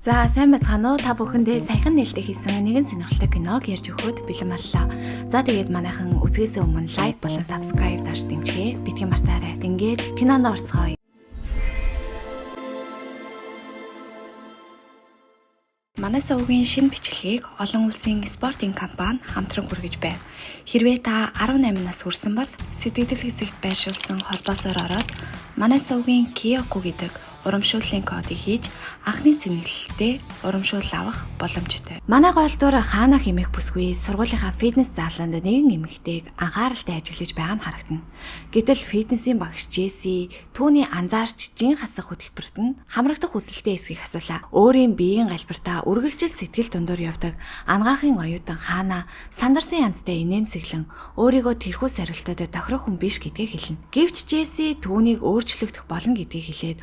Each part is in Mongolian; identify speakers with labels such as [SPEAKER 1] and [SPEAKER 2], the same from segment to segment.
[SPEAKER 1] За сайн байцгаана уу? Та бүхэндээ саяхан нээлттэй хийсэн нэгэн сонирхолтой киног ярьж өгөхөд бэлэн боллоо. За тэгээд манайхан үзгээсээ өмнө лайк болон subscribe даш дэмжгээ. Битгий мартаарай. Ингээд кинонд орцгоё. Манай сувгийн шинэ бичлэгийг олон улсын спортын компани хамтран хүргэж байна. Хэрвээ та 18 нас хүрсэн бол сэтгэл хэсэгт байршуулсан холбоосоор ороод манай сувгийн Kyoku гэдэг урамшууллын кодыг хийж анхны цэнгэлэлтэд урамшуул авах боломжтой. Манай голдуур Хаана хэмээх бүсгүй сургуулийнхаа фитнес зааланд нэгэн эмэгтэйг анхааралтай ажиглаж байгаа нь харагдана. Гэтэл фитнесийн багш Джесси түүний анзаарч жин хасах хөтөлбөрт нь хамрагдах хүсэлтэй эсхийг асуулаа. Өөрийн биеийн галбартаа үргэлжил сэтгэл дундуур явдаг ангаахын оюутан Хаана сандарсан янзтай инээмсэглэн өөрийгөө тэрхүү сорилтод тохирох хүн биш гэдгээ хэлнэ. Гэвч Джесси түүнийг өөрчлөгдөх болно гэдгийг хэлээд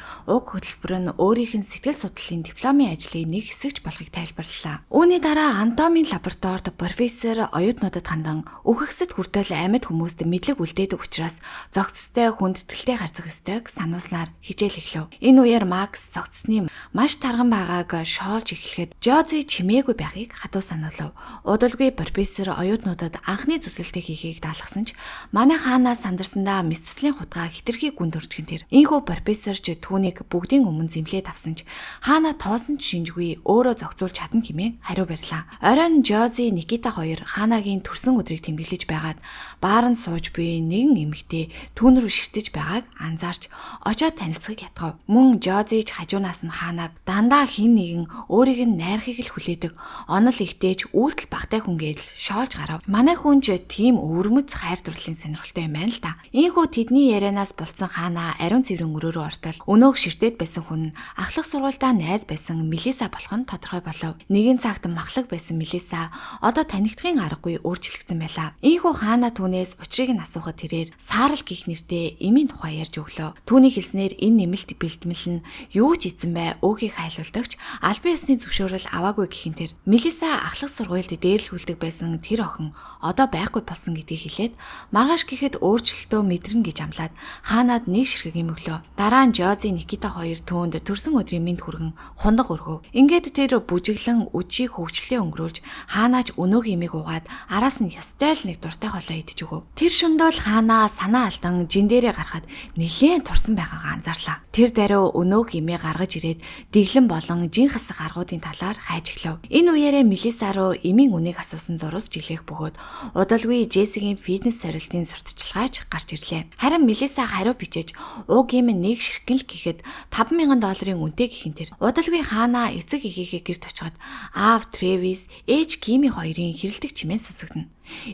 [SPEAKER 1] хөтөлбөр нь өөрийнх нь сэтгэл судлалын дипломын ажлын нэг хэсэгч болохыг тайлбарлалаа. Үүний дараа анатомийн лабораторид профессор оюутнуудад хандан үхэгсэд хүртэл амьд хүмүүст мэдлэг үлдээдэг учраас зохицтой хүндэтгэлтэй харьцах ёстойг сануулснаар хичээл эхлэв. Энэ үеэр Макс зохицсны маш тарган байгааг шоолж эхлэхэд Жози чимээгүй байхыг хатуу сануулв. Удалгүй профессор оюутнуудад анхны зүсэлтээ хийхийг даалгасан ч манай Хаана сандарсандаа мэдсэлийн хутгаа хитрхи гүнд өржгөн тэр. Ийхүү профессорч түүнийг бүгдийн өмнө зэмлээд авсан ч Хаана тоосон ч шинжгүй өөрөө зохицуулж чадна хэмээн хариу барьлаа. Оройн Жози Никита хоёр Хаанагийн төрсөн өдрийг тэмдэглэж байгаад бааранд сууж буй нэгэн эмэгтэй түүн рүү ширтэж байгааг анзаарч очоод танилцахыг ятгав. Мөн Жози ч хажуунаас нь Хаанаг дандаа хин нэгэн өөрийг нь найрахыг л хүлээдэг онол ихтэйч үйлдэл багтай хүн гэж шоолж гарав. Манай хүнж тийм өвөрмөц хайр дурлалын сонирхолтой юм байна л да. Ийхүү тэдний ярианаас болцсон Хаана ариун цэврэн өрөөрөө ортол өнөөх ширтээд байсан хүн ахлах сургуультай найз байсан Мелиса болох нь тодорхой болов. Нэгэн цагт махлаг байсан Мелиса одоо танигдахын аргагүй өөрчлөгдсөн байлаа. Ийхүү Хаана түүнээс учрыг нь асуухад тэрээр Саарл гэх нэртэй эмийн тухай ярьж өглөө. Түүний хэлснээр энэ нэмэлт бэлтгэл нь юу ч эзэн бай өөхийг хайлуулдагч албан ёсны зөвшөөрөл аваагүй гэхин тэр. Мелиса ахлах сургуульд дээрлэхүүлдэг байсан тэр охин одоо байхгүй болсон гэдгийг хэлээд маргааш гэхэд өөрчлөлтөө мэдэрнэ гэж амлаад Хаанад нэг ширхэг юм өглөө. Дараа нь Жози Никита хоёр түүнд төрсөн өдрийн мэнд хүргэн хундаг өргөв. Ингээд тэр бүжиглэн үжиг хөвчлээ өнгөрүүлж Хаанааж өнөөг имийг угаад араас нь ёстой л нэг дуртай холоо идэж өгөв. Тэр шөнөдөл Хаана санаа алдан жин дээрээ гарахад нэлээд турсан байгаагаа анзаарлаа. Тэр даруй өнөөг имээ гаргаж ирээд дэглэн болон жин хасах аргуудын талаар хайж эхлэв. Энэ үеэрээ Мелиса руу эмийн үнийг асуусан зурус жилээх бөгөөд удалгүй Джессигийн фитнес сорилтын сурталчилгаач гарч ирлээ. Харин Мелиса хариу бичиж уг им нэг ширхгэн л гэхэд $5,000 үнэтэй гэхин тэр. Удалгүй Хаана эцэг эхийнхээ гэрт очиход аав Трэвис, ээж Кими хоёрын хэрэлдэг чимээ сонсогдно.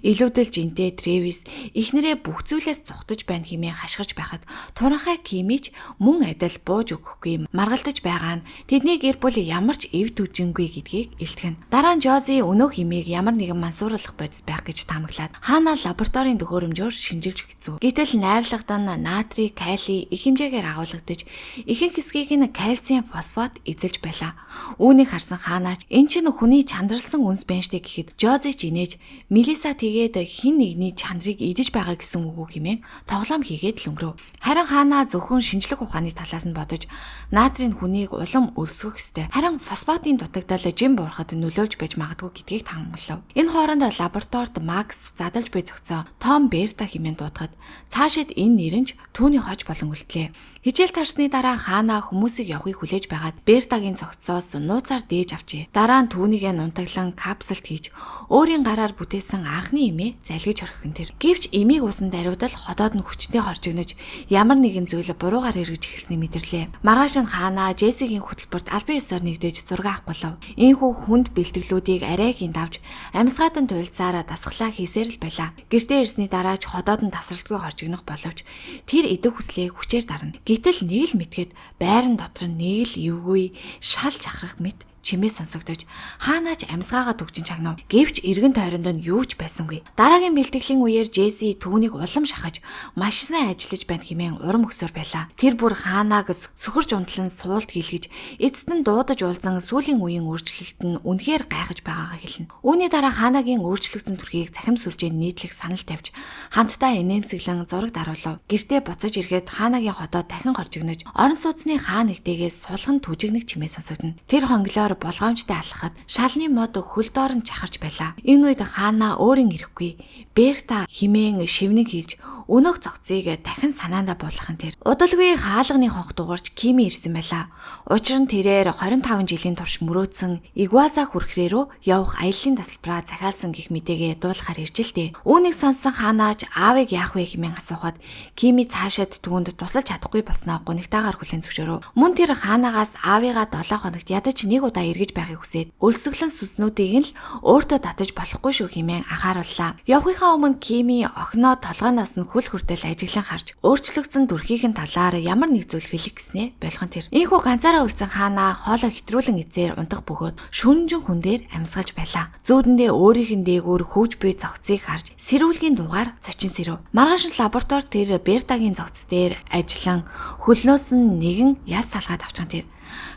[SPEAKER 1] Илүүдэл жинтэй Трэвис эхнэрээ бүх зүйлээс цухтаж байна хэмээн хашгирч байхад туранхай Кимич мөн адил бууж өгөхгүй маргалдаж байгаа нь тэдний гэр бүл ямар ч эв түжингүй гэдгийг илтгэн. Дараа нь Жози өнөөх имийг ямар нэгэн мансууруулах бодис байх гэж таамаглаад Хаана лабораторийн төхөөрөмжөөр шинжилж хэцүү. Гэтэл найрлагдан натрий, кали их хэмжээгээр агуулгадж ихэнх хэсгийг нь кальциум фосфат эзэлж байлаа. Үүнийг харсан Хаанач эн чинь хүний чандралсан үнс байна штэ гэхэд Жози ч инээж Мелиса тэгээд хин нэгний чандрыг идэж байгаа гэсэн үг хэмээн тоглоом хийгээд л өнгөрөв. Харин Хаана зөвхөн шинжлэх ухааны талаас нь бодож натрийн хүнийг улам өлсгөх ёстой. Харин фосфатын дутагдал жим буурахад нөлөөлж байж магадгүй гэдгийг таамаглав. Энэ хооронд лабораторид Макс задалж буй зохицоо Том Берта хэмээн дуудахад цаашид энэ нэрэнж түүний хож болон үлдлээ. Хичээл тарсны дараа Хаана хүмүүсийг явахыг хүлээж байгаад Бертагийн зохицоос нууцаар дээж авчээ. Дараа нь түүнийгээ нунтаглан капсулт хийж өөрийн гараар бүтээсэн анхны эмээ залгиж орхисон тэр. Гэвч эмийг усан даруйдал ходоод нь хүчтэй хоржигнож ямар нэгэн зүйл буруугаар эргэж эхэлснийг мэдэрлээ. Маргааш нь Хаана Джессигийн хөтөлбөрт албан ёсоор нэгдэж зураг авах болов. Ийхүү хүнд бэлтгэлүүдийг арайгийн давж амьсгаатан туйлцаараа дасглаа хийсээр л байлаа. Гэртээ ирсний дараа ч ходоод нь тасралтгүй хоржигнох боловч тэр идэх хүслээ хүчээр дарна. Гэтэл нэг л мэдгээд байран дотор нэг л эвгүй шал чахрах мэт чимээ сонсогдож Хаанач амьсгаагаа төгжин чагнав. Гэвч эргэн тойронд нь юу ч байсангүй. Дараагийн бэлтгэлийн үеэр Джесси түүнийг улам шахаж маш сайн ажиллаж байна хэмээн урам өгсөөр байлаа. Тэр бүр Хаанаг сөхөрж унтлан суулт хийлгэж эцэст нь дуудаж уулзан сүүлийн үеийн өөрчлөлт нь үнэхээр гайхаж байгаагаа хэлнэ. Үүний дараа Хаанагийн өөрчлөгдсөн төрхийг захим сүлжээнд нийтлэх санал тавьж хамтдаа инээмсэглэн зураг даруулав. Гэртээ буцаж ирэхэд Хаанагийн ходоо дахин хоржигнож орон сууц нууцны хаа нэгтэйгээс сулган түжигнэг чимээ сонсогдно. Тэр хонглоор болгоомжтой алхахад шалны мод хөл доор нь чахарч байлаа. Энэ үед хаана өөрийн ирэхгүй Берта химэн шивнэг хийж өнөөх цогцыг дахин санаандаа буулгахын тэр удалгүй хаалганы хонх дуурч Кими ирсэн байлаа. Учир нь тэрээр 25 жилийн турш мөрөөдсөн Игуаза хүрхрээ рүү явах аяллаа тасалбараа захиалсан гэх мэдээгээ дуулахаар ирж л дээ. Үүнийг сонссон хаанааж аавыг яах вэ хэмээн асуухад Кими цаашаад түүнд тусалж чадахгүй болсноо гунигтаагаар хүлээн зөвшөөрөв. Мөн тэр хаанаагаас аавыгаа 7 хоногт ядаж нэг удаа эргэж байхыг хүсээд өлсгөлэн сүснүүдийг нь л өөртөө татаж болохгүй шүү хэмээн анхаарууллаа. Явахынхаа өмнө Кими охиноо толгойноос нь хөл хүртэл ажиглан харж өөрчлөгдсөн дүрхийнхэн талаар ямар нэг зүйл хэлэх гэснээ болгон тэр. Ийхүү ганцаараа үлдсэн хаанаа хоолоо хэтрүүлэн эзээр унтах бөгөөд шүнжин хүн дээр амьсгалж байлаа. Зүүдэндээ өөрийнх нь дээгүүр хөвж буй цогцыг харж сэрүүлгийн дугаар зочин сэрв. Маргааш лабораторид тэр Бертагийн цогц дээр ажиллан хөлнөөс нь нэгэн яс салгаад авчихсан тэр.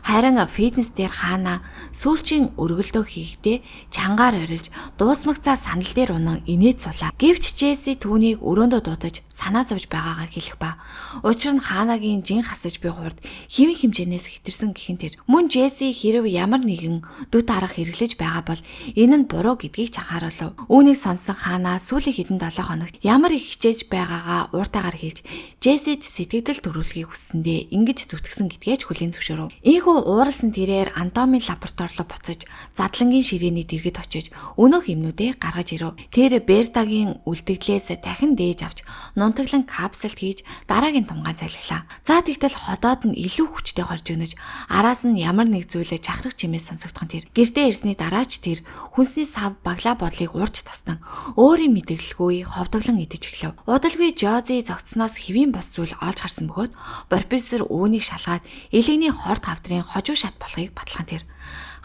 [SPEAKER 1] Харин фитнес дээр хаана сүүлчийн өргөлдөө хийхдээ чангаар орилж дуусмагцаа санал дээр унан инээд сулаа. Гэвч Джесси түүнийг өрөөндөө дуудаж санаа зовж байгаагаа хэлэх ба. Учир нь хаанагийн жин хасаж буй хурд хэвэн хэмжээнээс хэтэрсэн гэхин тэр. Мөн Джесси хэрв ямар нэгэн дүт арга хэрэглэж байгаа бол энэ нь буруу гэдгийг ч анхааруулв. Үүнийг сонссон хаана сүүлийн хэдэн 7 хоногт ямар их хичээж байгаагаа ууртаагаар хэлж Джессид сэтгэл төрүүлэхийг хүссэндээ ингэж зүтгэсэн гэдгээ ч хүлээн зөвшөөрөв. Ийхүү ууралсан тэрээр Антомын лаборатори руу буцаж задлангийн ширээний дэргэд очиж өнөөх юмнуудыг гаргаж ирв. Тэр Бертагийн үлдэгдлээс дахин дээж авч нунтаглан капсулт хийж дараагийн тунгаан цайлглаа. За тэгтэл ходоод нь илүү хүчтэй хорж өгнөж араас нь ямар нэг зүйлээ чахрах чимээс сонсогдхон тэр. Гэртээ ирсний дараач тэр хүнсний сав баглаа бодлыг уурч тастан өөрийн мэдээлэлгүй ховдоглон идэж эхлэв. Удалгүй Жози зогцсноос хэвийн бос зүйл олж харсан бөгөөд профессор үүнийг шалгаад элэгний хорт хавдрын хожуу шат болохыг баталхан тэр.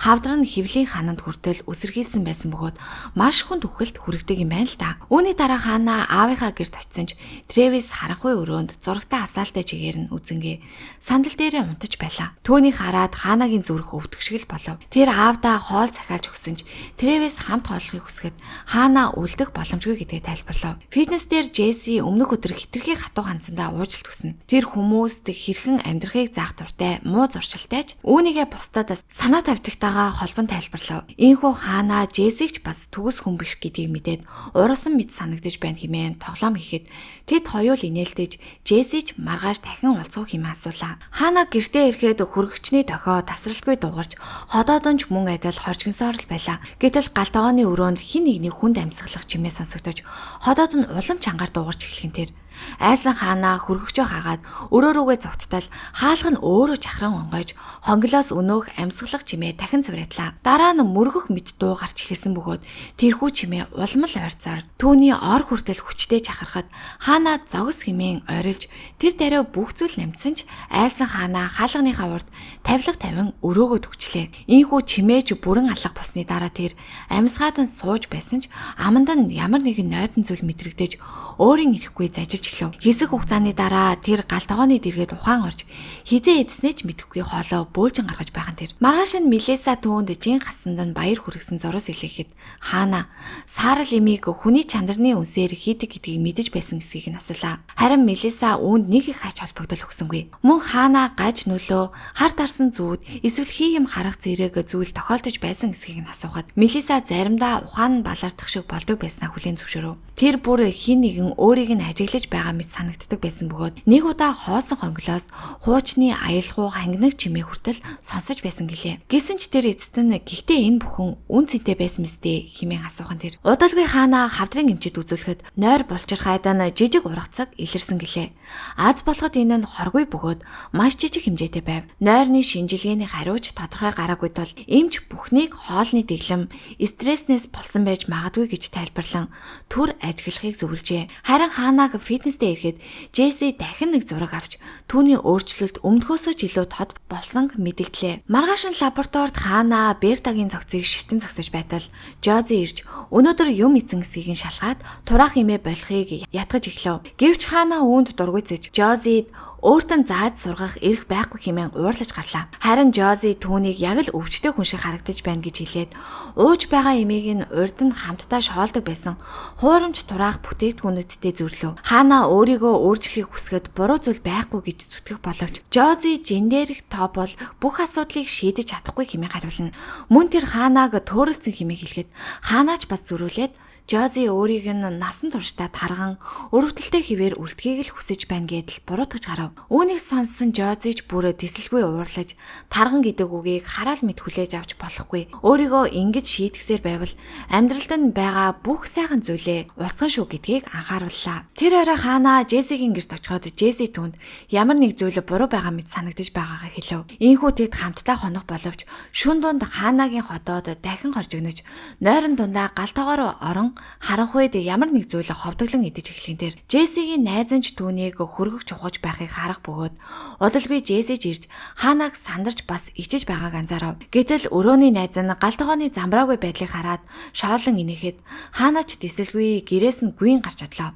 [SPEAKER 1] Хавдар нь Хевлийн хаананд хүртэл үсэрхийлсэн байсан бөгөөд маш хүнд үхэлд хүрэгдэг юм байна л да. Үүний дараа хаана аавынхаа гэрт очсон ч Трэвис харанхуй өрөөнд зурагтай асаалтай чигээр нь үзэнгээ сандал дээрээ унтаж байлаа. Түүнийг хараад хаанагийн зүрх өвдөх шиг л болов. Тэр аавдаа хоол захиалж өгсөн ч Трэвис хамт хооллохыг хүсгэд хаана үлдэх боломжгүй гэдгээ тайлбарлав. Фитнес дээр Джесси өмнөх өдөр хитрхи хатуу ханцандаа уужилт хүснэ. Тэр хүмүүст хэрхэн амьдрахыг заах дуртай муу зуршилтайч үүнийгээ бусдад санаа тавьдагтайгаа холбон тайлбарлав. Ийхүү хаана Джессигч бас төгс хүн биш гэдгийг мэдээд уруусан мэд санагдаж байна хэмээн тоглоом хийхэд тэд хоёул инээлдэж Джессич маргааш дахин уулзах хэмээн асуулаа. Хаана гэртээ ирэхэд хөргөгчний дохио тасралтгүй дуугарч ходоодонч мөн адил хорчгонсоор л байлаа. Гэтэл галтгооны өрөөнд хин нэгний хүнд амьсгалах чимээ сонсогдож ходоод нь улам чангаар дуугарч эхлэхин тэр. Айсан хаана хөргөгчөө хагаад өрөө рүүгээ зугттал хаалга нь өөрөө чахран онгойж хонглоос өнөөх амьсгалах чимээ дахин цувраатлаа. Дараа нь мөргөх мэд дуу гарч эхэлсэн бөгөөд тэрхүү чимээ улмал ойрцоор түүний ор хүртэл хүчтэй чахархад хаана зогс хэмээн ойролж тэр даруй бүх зүйл нэмсэн ч айсан хаана хаалганыхаа урд тавилга тавин өрөөгөө төгчлээ. Ийхүү чимээж бүрэн алга болсны дараа тэр амьсгаад нь сууж байсан ч аманд нь ямар нэгэн нойрон зүйл мэдрэгдэж өөрийн ирэхгүй зажиж эхлэв. Хэсэг хугацааны дараа тэр галтгооны дэргэд ухаан орж хизээ эдснээ ч мэдэхгүй хоолоо бөөлжин гаргаж байхан тэр. Маргааш нь Мелиса түүнд жин хасанд нь баяр хүргэсэн зурус илгээхэд хаана Сарл эмийг хүний чанарны үнсээр хийдэг гэдгийг мэдэж байсан эсэхийг нь асуулаа. Харин Мелиса үүнд нэг их хач холбогдол өгсөнгүй. Мөн хаана гаж нөлөө хар дарсан зүүд эсвэл хийм харах зэрэг зүйл тохиолдож байсан эсэхийг нь асуухад Мелиса заримдаа ухаан нь балардах шиг болдог байснаа хүлээн зөвшөөрөв. Тэр бүр хин нэгэн өөрийг нь ажиглаж байгаа мэт санагддаг байсан бөгөөд нэг удаа хоосон хонглоос хуучны аялгау хангинаг чимээ хүртэл сонсож байсан гэлээ. Гэсэн ч тэр эцэст нь гэхдээ энэ бүхэн үн цэнтэй байсан мэт хэмээн асуухан тэр. Удалгүй хаана хавдрын эмчэд үзүүлэхэд нойр булчирхайдаа жижиг ургацаг илэрсэн гэлээ. Аз болоход энэ нь хоргүй бөгөөд маш жижиг хэмжээтэй байв. Нойрны шинжилгээний хариуч тодорхой гараагүй тул эмч бүхнийг хоолны дэглэм стресснээс болсон байж магадгүй гэж тайлбарлан түр ажиглахыг зөвлөжээ. Харин хаанаг фитнестэй ирэхэд Джесси дахин нэг зураг авч түүний өөрчлөлт өмнөхөөсөө ч илүү тод болсон мэдэгдлээ. Маргааш нь лабораторид хаана Бертагийн цогцыг ширтэн зогсож байтал Жози ирж өнөөдөр юм эзэн эсгийг нь шалгаад тураах имээ болохыг ятгаж эхлэв. Гэвч хаана үүнд дургуйцэж Жозид өөртөө зааж сургах эрх байхгүй хэмээн уурлаж гарлаа. Харин Жози түүнийг яг л өвчтөе хүн шиг харагдаж байна гэж хэлээд ууж байгаа эмийг нь урд нь хамтдаа шоолдог байсан хуурамч тураах бүтээгдэхүүнүүдтэй зөрлөв. Хаана өөрийгөө өөрчлөхийг хүсгэд буруу зүйл байхгүй гэж зүтгэх боловч Жози жиндэрх топ бол бүх асуудлыг шийдэж чадахгүй хэмээн хариулна. Мөн тэр Ханаг төөрөлцөн хэмээн хэлэхэд Ханаач бас зөрүүлээд Жози өөрийг нь насан туршдаа тарган өрөвдөлтэй хിവэр үлдхийг л хүсэж байна гэдэл буруутгаж гарав. Үүнийг сонссон Жозиж бүр тэсэлгүй уурлаж тарган гэдэг үгийг хараал мэд хүлээж авч болохгүй. Өөрийгөө ингэж шийтгсээр байвал амьдралд нь байгаа бүх сайхан зүйлээ устган шүү гэдгийг анхаарууллаа. Тэр орой Хана Жесигийн гэрт очиход Жеси түүнд ямар нэг зүйл буруу байгаа мэт санагдаж байгаагаа хэлв. Ийхүү тэд хамтдаа хонох боловч шүн дунд Ханагийн хотоод дахин гарч өгнөж нойрон дундаа галтоогоор орон харанхуйд ямар нэг зүйл ховдоглон идэж эхлэн дээр Жесигийн найзанч түүнийг хөргөж чухаж байхыг харах бөгөөд удалгүй Жесиж ирж Ханаг сандарч бас ичиж байгааг анзаарав. Гэтэл өрөөний найз нь галтогооны замбраагүй байдлыг хараад шоолон инехэд Ханач тэсэлгүй гэрээс нь гүйн гарч одлоо.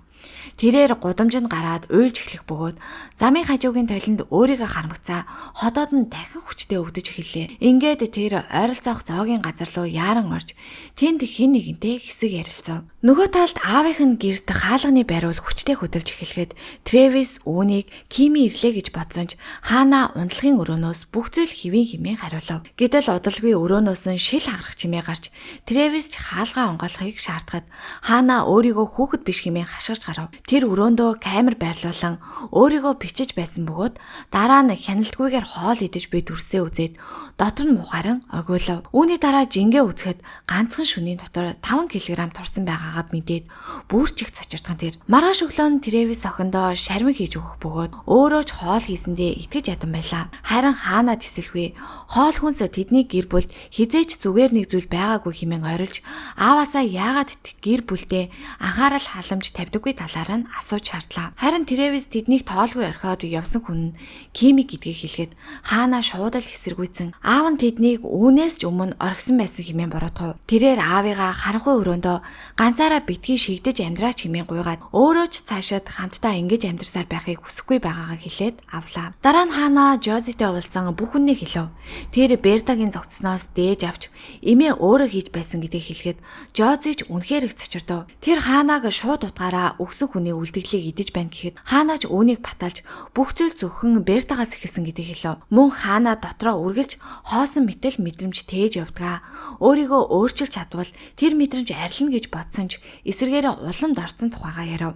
[SPEAKER 1] Тэрээр гудамжинд гараад уйлж эхлэх бөгөөд замын хажуугийн толинд өөрийгөө харамгацаа хотоод нь дахин хүчтэй өвдөж эхэллээ. Ингээд тэр ойролцоох зоогийн газар руу яаран орж тэнд хин нэгэнтэй хэсэг ярилцав. Нөгөө талд аавынх нь гэрт хаалганы бариул хүчтэй хөдөлж эхлэхэд Трэвис үүнийг Кими ирлээ гэж бодсонч Хана унтлагын өрөөнөөс бүх зүйл хэвийн хэмээн хариулав. Гэтэл удалгүй өрөөнөөс нь шил хагарах чимээ гарч Трэвис ч хаалгаа онгойлохыг шаардахад Хана өөрийгөө хүүхэд биш хэмээн хашгирч гарав. Тэр өрөөндөө камер байрлуулан өөрийгөө бичиж байсан бөгөөд дараа нь хяналтгүйгээр хоол идэж буй дүрсээ үзээд дотор нь мухааран огиулав. Үүний дараа жингээ үзэхэд ганцхан шөнийн дотор 5 кг турсан байгаагаа мэдээд бүрч их цочирдхан тэр. Маргааш өглөө Трэвис охиндоо шармин хийж өгөх бөгөөд өөрөө ч хоол хийсэндээ итгэж ядсан байлаа. Харин Хана тэсэлгүй хоол хүнс тэдний гэр бүлд хизээч зүгээр нэг зүйл байгаагүй хэмээн ойрлж ааваасаа яагаад гэр бүлдээ анхаарал халамж тавьдаггүй талаар нь асууж шаардлаа. Харин Трэвис тэднийг тоолгүй орхиод явсан хүн нь Кими гэдгийг хэлэхэд Хана шууд л эсэргүүцэн аав нь тэднийг үүнээс ч өмнө орхисон байсан хэмээн буруутгав. Тэрээр аавыгаа харанхуй өрөөндөө ганцаараа битгий шигдэж амьдраач хэмээн гуйгаад өөрөө ч цаашаад хамтдаа ингэж амьдарсаар байхыг хүсэхгүй байгаагаа хэлээд авлаа. Дараа нь Хана Жозитэй уулзсан бүх үннийг хэлв. Тэр Бертагийн зогцсноос дээж авч эмээ өөрөө хийж байсан гэдгийг хэлэхэд Жозич үнэхээр их цочирдов. Тэр Ханаг шууд утгаараа өгсөн хүний үлдэглийг идэж байна гэхэд Ханаач үүнийг баталж бүх зүйл зөвхөн Бертагаас ихсэн гэдгийг хэлв. Мөн Хана дотроо үргэлж хоосон мэтэл мэдрэмж тээж явдгаа. Өөрийгөө өөрчилж чадвал тэр мэдрэмж арилна гэж бодсон ч эсэргээрээ уламд орсон тухайгаа ярив.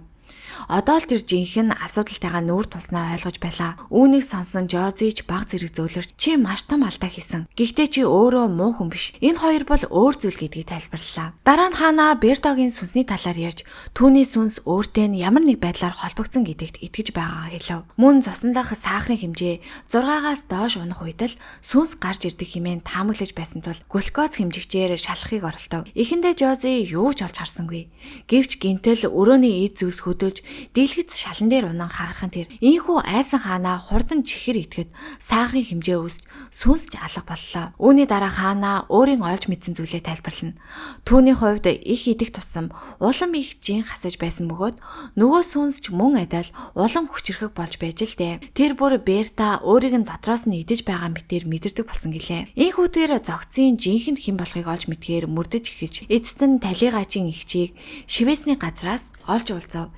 [SPEAKER 1] Одоо л тэр жинхэнэ асуудалтайгаа нүүр тулснаа ойлгож байлаа. Үүнийг сонсон Жозич баг зэрэг зөөлөрч чи маш том алдаа хийсэн. Гэхдээ чи өөрөө муу хүн биш. Энэ хоёр бол өөр зүйл гэдгийг тайлбарлалаа. Дараа нь Хана Бертогийн сүнсний талаар ярьж түүний сүнс өөртөө ямар нэг байдлаар холбогдсон гэдэгт итгэж байгаагаа хэлв. Мөн цусндах сахарын хэмжээ 6-аас доош унах үед л сүнс гарч ирдэг хэмээн таамаглаж байсан тул глюкоз хэмжигчээр шалахыг оролдов. Эхэндээ Жози юу ч олж харсангүй. Гэвч гинтэл өрөөний эд зүйлс хөдөлж дийлгэц шалан дээр унан хагархан тэр. Ийхүү айсан Хана хурдан чихэр итгэхэд сахарын хэмжээ өсч сүнсч алга боллоо. Үүний дараа Хана өөрийн олж мэдсэн зүйлээ тайлбарлана. Түүний хувьд их идэх тусам улам их жин хасаж байсан бөгөөд нөгөө сүнсч мөн адил улам хүчрхэг болж байж л дээ. Тэр бүр Берта өөрийг нь дотроос нь идэж байгаа мэтээр мэдэрдэг болсон гэлээ. Ийхүүдээр зогцын жинхэнэ хэн болохыг олж мэдгээр мөрдөж эхэлж эцэст нь талигачийн ихчийг шивэсний газраас олж уулзав.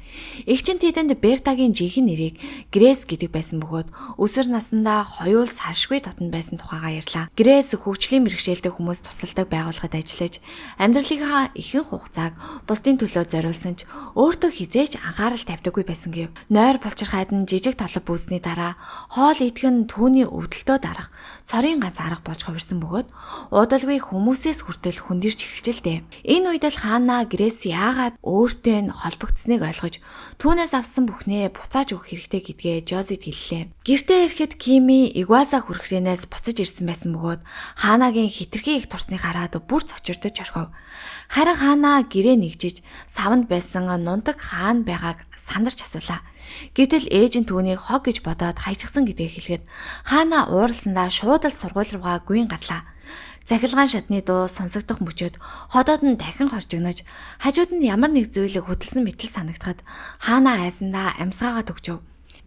[SPEAKER 1] Игчин тэдэнд Бертагийн жинхэнэ нэрийг Грэс гэдэг байсан бөгөөд өсвөр насндаа хоёул салшгүй дотн байсан тухайгаа ярьлаа. Грэс хөгжлийн мэргэжлэлтэй хүмүүс тусалдаг байгууллагад ажиллаж амьдралынхаа ихэнх хугацааг бусдын төлөө зориулсан ч өөртөө хизээч анхаарал тавьдаггүй байсан гэв. Нойр булчирхайд нь жижиг толб үүсний дараа хоол идэх нь түүний өвдөлтөө дарах цорын ганц арга болж хувирсан бөгөөд удалгүй хүмүүсээс хүртэл хүндэрч эхэлжэлтэй. Энэ үед л Хана Грэс яагаад өөртөө холбогдсныг ойлгож түүнээс авсан бүхнээ буцааж өгөх хэрэгтэй гэдгээ Жозид хэллээ. Гэртээ ирэхэд Кими Игваса хүрхрэнээс буцаж ирсэн байсан бөгөөд Ханагийн хитрхи их турсныг хараад бүр цочирдож орхив. Харин Хана гэрээ нэгжиж савнд байсан нундаг хаан байгааг сандарч асуулаа. Гэтэл ээж нь түүнийг хог гэж бодоод хайчихсан гэдгийг хэлэхэд Хана ууралсандаа шууд л сургууль руугаа гүйн гарлаа. Захилгаан шатны дуу сонсогдох мөчөд ходоод нь дахин хорж өгнөж хажууд нь ямар нэг зүйлийг хөдөлсөн мэтэл санагдахад Хана айсандаа амьсгаагаа төгжөв.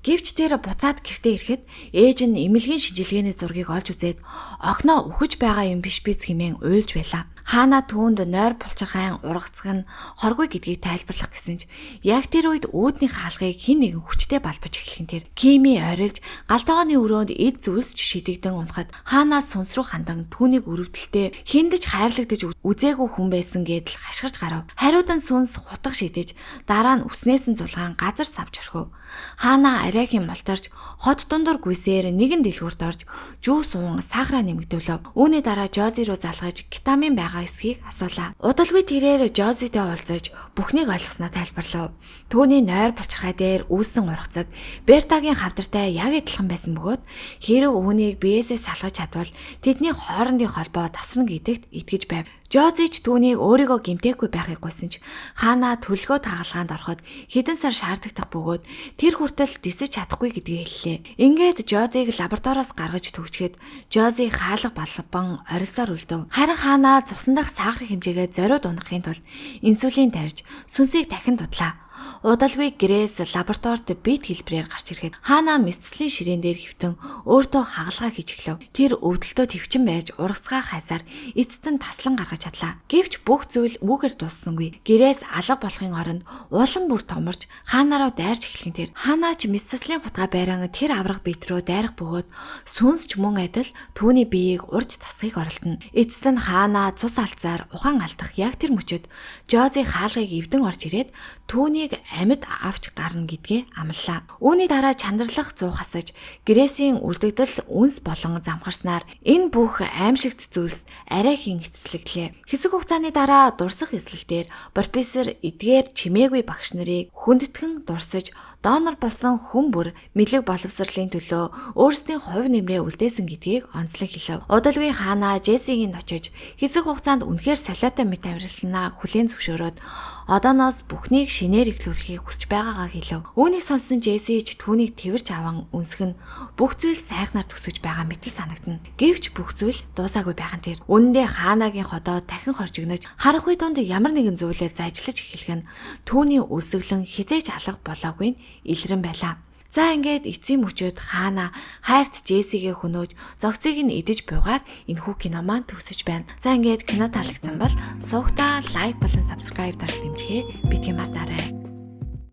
[SPEAKER 1] Гэвч тэр буцаад гэртээ ирэхэд ээж нь эмнэлгийн шинжилгээний зургийг олж үзээд огноо үхэж байгаа юм биш биз хэмээн уйлж байлаа. Хаана түүнд нойр булчирхайн ургацх нь хоргүй гэдгийг тайлбарлах гэсэн ч яг тэр үед үүдний хаалгыг хэн нэгэн хүчтэй балбаж эхлэхэн тэр Кими орилж галтгооны өрөөнд эд зүйлсч шидэгдэн унахад хаанаас сүнс рүү хандан түүнийг өрөвдөлтөө хиндэж хайрлагдаж үзээгүй хүн байсан гэдэл хашгирч гарав. Хариудан сүнс хутга шидэж дараа нь үснээс нь зулгаан газар савж орхив. Хаана арайхийн молторч хот дундуур гүйсээр нэгэн дэлгүүрт орж жүүс уун сахараа нэмэгдүүлв. Үүний дараа Жози руу залгаж витамин байгаа эсхийг асуулаа. Удалгүй тэрээр Жозитэй уулзаж бүхнийг ойлгосноо тайлбарлав. Түүний нойр булчирхай дээр үүсэн ургацаг Бертагийн хавдартай яг адилхан байсан бөгөөд хэрэв үүнийг биеэсээ салгаж чадвал тэдний хоорондын холбоо тасарна гэдэгт итгэж байв. Жозич түүнийг өөрийгөө гимтээгүй байхыг гуйсан ч хаана төлгөө тагалгаанд ороход хэдэн сар шаардагдах бөгөөд тэр хүртэл дисэж чадахгүй гэдгийг хэллээ. Ингээд Жозиг лабораториос гаргаж төгчгээд Жози хаалга балбан орилсоор үлдэв. Харин хаана цусан дах сахарын хэмжээгээ зориуд унахын тулд инсулин тарьж сүнсийг дахин дутлаа. Удалгүй Грэс лабораторид бит хэлбэрээр гарч ирэхэд хаана мэдслийн ширээн дээр хөвтөн өөртөө хагалгаа хийж эхлэв. Тэр өвдөлтөө твчин байж ургацгаа хайсаар эцэст нь таслан гаргаж чадлаа. Гэвч бүх зүйл үүгээр дууссангүй. Грэс алга болохын оронд улам бүр томорч хаанаараа дайрч эхлэн тэр хаанач мэдслийн хутгаа байран тэр аврах бит рүү дайрах бөгөөд сүнсч мөн адил түүний биеийг урж тасхыг оролдоно. Эцэст нь хаана цус алцаар ухаан алдах яг тэр мөчөд Жози хаалгыг эвдэн орж ирээд түүнийг амьд авч гарна гэдгээ амлалаа. Үүний дараа чанарлах зуухасаж Грэсийн үлдэгдэл үнс болон замхарснаар энэ бүх аимшигт зүйлс арайхийн эцэслэглээ. Хэсэг хугацааны дараа дурсах эслэлтээр профессор эдгээр чимээгүй багш нарыг хүндэтгэн дурсаж донор болсон хүн бүр мэдлэг боловсролын төлөө өөрсдийн хувь нэмрээ үлдээсэн гэдгийг онцлог хэлв. Удалгүй хаана Жессигийн очиж хэсэг хугацаанд үнэхээр солиотой мэт авирлснаа хүлээн зөвшөөрөөд одооноос бүхнийг шинээр эхлүүлэхийг хүсэж байгаагаа хэлв. Үүнийг сонссон Жесси ч түүнийг тэрвэрч аван үнсэх нь бүх зүйл сайхнаар төсөж байгаа мэт санагдана. Гэвч бүх зүйл дуусаагүй байх нь тэр. Үнэндээ хаанагийн ходоо дахин хоржигнож харах үе дунд ямар нэгэн зүйлээр зажлаж эхлэх нь түүний үлсэглэн хизээж алга болоогүй нь илрэн байлаа. За ингээд эцсийн мөчөд хаана хайрт Жессигээ хөнөөж зогцыг нь идэж буйгаар энэхүү кино маань төгсөж байна. За ингээд кино таалагдсан бол суугтаа лайк болон subscribe дарж дэмжихээ битгий мартаарай.